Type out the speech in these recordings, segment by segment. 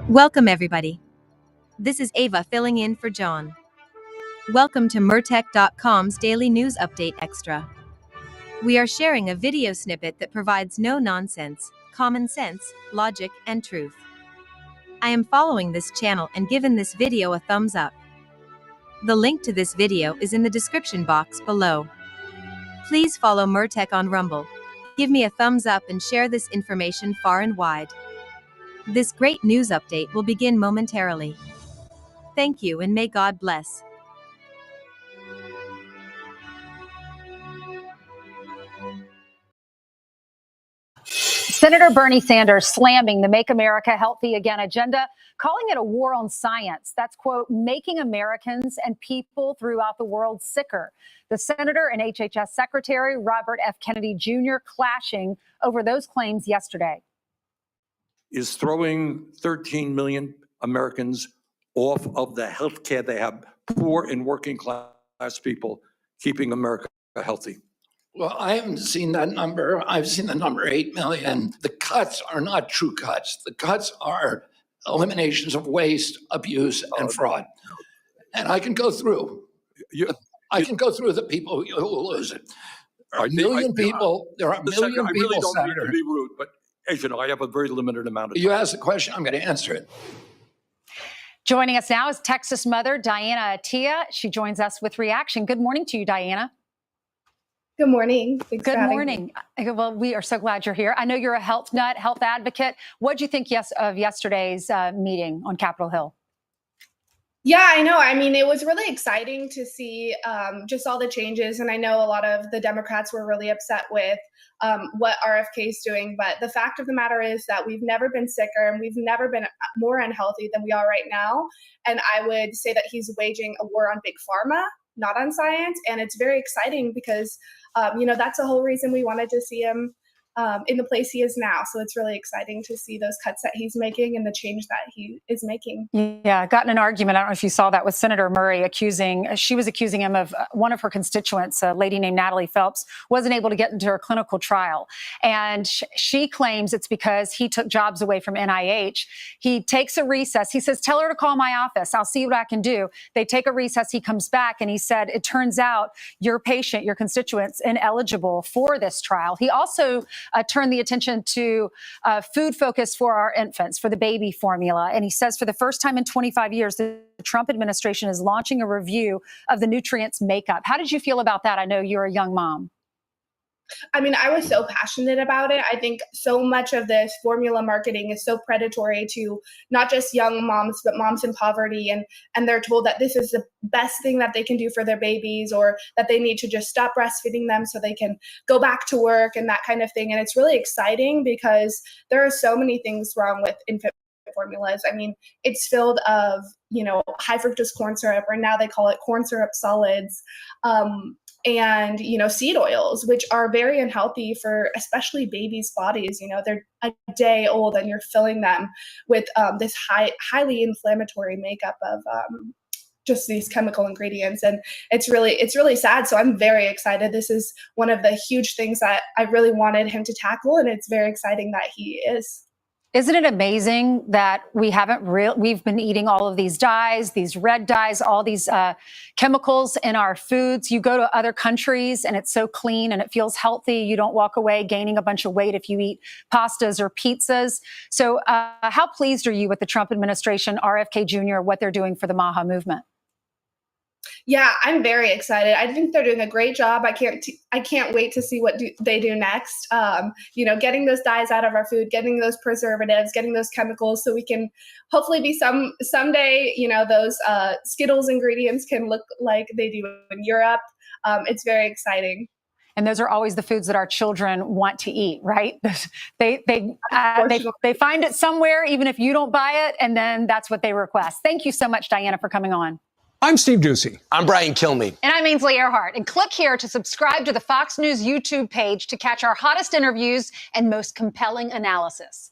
Welcome, everybody. This is Ava filling in for John. Welcome to Mertech.com's Daily News Update Extra. We are sharing a video snippet that provides no nonsense, common sense, logic, and truth. I am following this channel and given this video a thumbs up. The link to this video is in the description box below. Please follow Mertech on Rumble. Give me a thumbs up and share this information far and wide. This great news update will begin momentarily. Thank you and may God bless. Senator Bernie Sanders slamming the Make America Healthy Again agenda, calling it a war on science. That's, quote, making Americans and people throughout the world sicker. The senator and HHS Secretary Robert F. Kennedy Jr. clashing over those claims yesterday. Is throwing 13 million Americans off of the health care they have, poor and working class people, keeping America healthy. Well, I haven't seen that number. I've seen the number 8 million. The cuts are not true cuts. The cuts are eliminations of waste, abuse, and fraud. And I can go through. I can go through the people who will lose it. There are a million people. There are a million people, I really don't mean Senator. to be rude, but as you know, I have a very limited amount of time. You asked the question, I'm going to answer it. Joining us now is Texas mother Diana Attia. She joins us with reaction. Good morning to you, Diana. Good morning. Thanks Good morning. Well, we are so glad you're here. I know you're a health nut, health advocate. What did you think of yesterday's meeting on Capitol Hill? Yeah, I know. I mean, it was really exciting to see just all the changes. And I know a lot of the Democrats were really upset with what RFK is doing. But the fact of the matter is that we've never been sicker and we've never been more unhealthy than we are right now. And I would say that he's waging a war on big pharma, not on science. And it's very exciting because, that's the whole reason we wanted to see him in the place he is now. So it's really exciting to see those cuts that he's making and the change that he is making. Yeah, I got in an argument. I don't know if you saw that with Senator Murray she was accusing him of one of her constituents, a lady named Natalie Phelps, wasn't able to get into her clinical trial. And she claims it's because he took jobs away from NIH. He takes a recess. He says, tell her to call my office. I'll see what I can do. They take a recess. He comes back and he said, it turns out your patient, your constituent's ineligible for this trial. He also turn the attention to food focus for our infants, for the baby formula. And he says for the first time in 25 years, the Trump administration is launching a review of the nutrients makeup. How did you feel about that? I know you're a young mom. I mean, I was so passionate about it. I think so much of this formula marketing is so predatory to not just young moms, but moms in poverty. And they're told that this is the best thing that they can do for their babies, or that they need to just stop breastfeeding them so they can go back to work and that kind of thing. And it's really exciting because there are so many things wrong with infant formulas. I mean, it's filled of, high fructose corn syrup, or now they call it corn syrup solids. And, seed oils, which are very unhealthy for especially babies' bodies. They're a day old and you're filling them with this highly inflammatory makeup of just these chemical ingredients. And it's really sad. So I'm very excited. This is one of the huge things that I really wanted him to tackle. And it's very exciting that he is. Isn't it amazing that we've been eating all of these dyes, these red dyes, all these chemicals in our foods? You go to other countries and it's so clean and it feels healthy. You don't walk away gaining a bunch of weight if you eat pastas or pizzas. So how pleased are you with the Trump administration, RFK Jr., what they're doing for the MAHA movement? Yeah, I'm very excited. I think they're doing a great job. I can't wait to see what they do next. Getting those dyes out of our food, getting those preservatives, getting those chemicals, so we can hopefully be someday, those Skittles ingredients can look like they do in Europe. It's very exciting. And those are always the foods that our children want to eat, right? They find it somewhere, even if you don't buy it, and then that's what they request. Thank you so much, Diana, for coming on. I'm Steve Ducey. I'm Brian Kilmeade. And I'm Ainsley Earhart. And click here to subscribe to the Fox News YouTube page to catch our hottest interviews and most compelling analysis.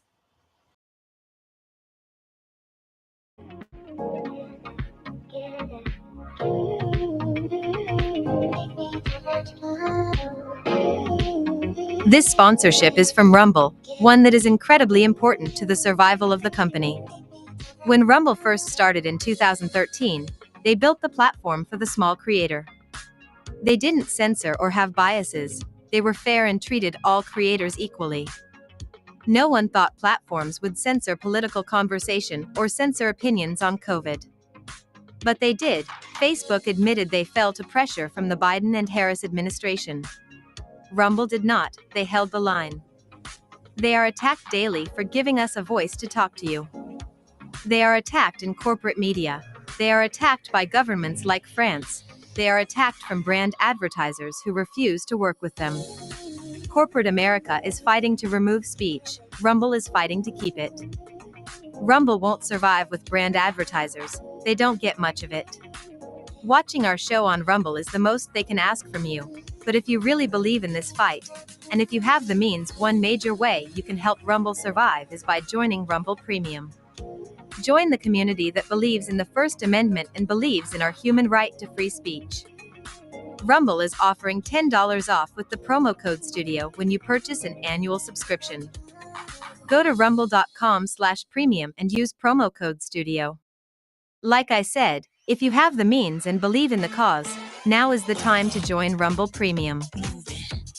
This sponsorship is from Rumble, one that is incredibly important to the survival of the company. When Rumble first started in 2013, they built the platform for the small creator. They didn't censor or have biases, they were fair and treated all creators equally. No one thought platforms would censor political conversation or censor opinions on COVID. But they did. Facebook admitted they fell to pressure from the Biden and Harris administration. Rumble did not, they held the line. They are attacked daily for giving us a voice to talk to you. They are attacked in corporate media. They are attacked by governments like France. They are attacked from brand advertisers who refuse to work with them. Corporate America is fighting to remove speech. Rumble is fighting to keep it. Rumble won't survive with brand advertisers. They don't get much of it. Watching our show on Rumble is the most they can ask from you. But if you really believe in this fight, and if you have the means, one major way you can help Rumble survive is by joining Rumble Premium. Join the community that believes in the First Amendment and believes in our human right to free speech. Rumble is offering $10 off with the promo code STUDIO when you purchase an annual subscription. Go to rumble.com/premium and use promo code STUDIO. Like I said, if you have the means and believe in the cause, now is the time to join Rumble Premium.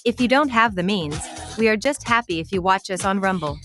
If you don't have the means, we are just happy if you watch us on Rumble.